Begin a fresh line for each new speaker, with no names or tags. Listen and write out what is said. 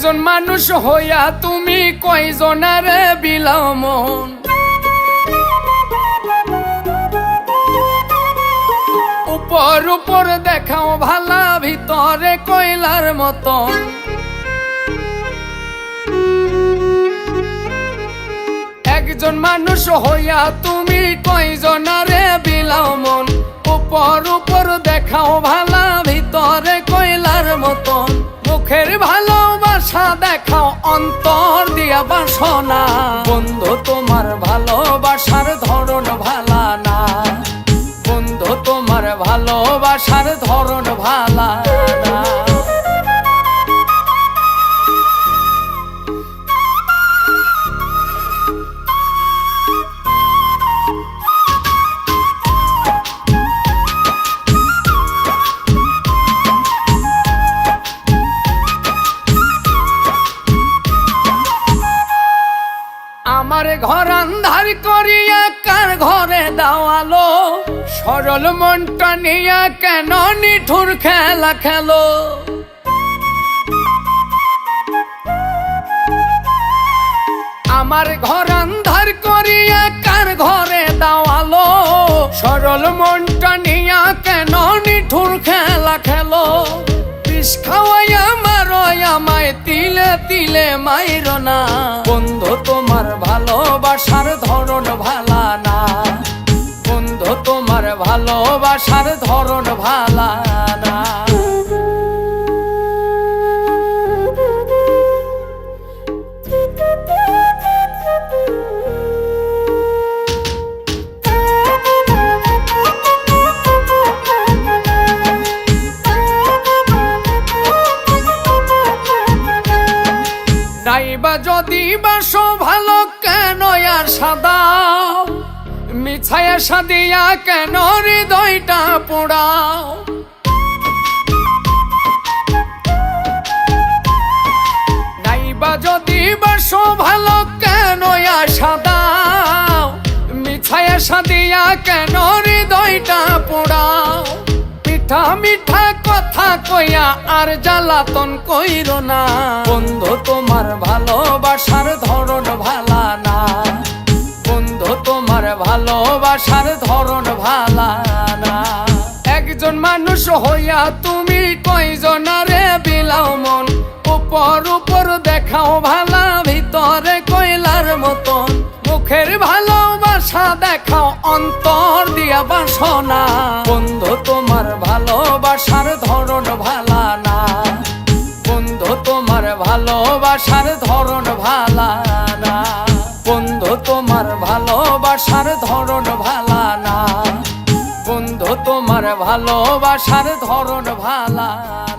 একজন মানুষ হইয়া তুমি কয়জনারে বিলাও মন। উপর উপর দেখাও ভালা, ভিতরে কয়লার মতন। একজন মানুষ হইয়া তুমি কয়জনারে বিলাও মন। উপর উপর দেখাও ভালা, ভিতরে কয়লার মতন। মুখের ভালোবাসা দেখাও, অন্তর দিয়া বাসনা। বন্ধু তোমার ভালোবাসার ধরন ভালা না, বন্ধু তোমার ভালোবাসার ধরন ভালা না। আমার ঘর আন্ধার করিয়া কার ঘরে দাওয়ালো। সরল মনটা নিয়া কেন নিঠুর খেলা খেলো। আমার ঘর আন্ধার করিয়া কার ঘরে দাওয়ালো। সরল মনটা নিয়া কেন নিঠুর খেলা খেলো। বিষ খাওয়াইয়া মারো আমায়, তিলে তিলে মাইরো না। বন্ধু তোমার ভালোবাসার ধরন ভালা না, বন্ধু তোমার ভালোবাসার ধরন ভালা না। নাইবা যদি বাসো ভালো কেন আর সাদাও। মিছায়া সাদিয়া কেন হৃদয়টা পোড়াও। নাইবা যদি বাসো ভালো কেন আর সাদাও। মিছায়া সাদিয়া কেন হৃদয়টা পোড়াও। মিঠা মিঠা কথা কইয়া আর জ্বালাতন কইরো না। বন্ধু তোমার ভালোবাসার ধরন ভালা না, বন্ধু তোমার ভালোবাসার ধরন ভালা না। একজন মানুষ হইয়া তুমি কয়জনারে বিলাও মন। উপর উপর দেখাও ভালা, ভিতরে কয়লার মতন। মুখের ভালোবাসা দেখাও, অন্তর দিয়া বাসনা। বন্ধু তোমার ভালোবাসার ধরন ভালা না, বন্ধু তোমার ভালোবাসার ধরন ভালা না। বন্ধু তোমার ভালোবাসার ধরন ভালা না, বন্ধু তোমার ভালোবাসার ধরন ভালা না।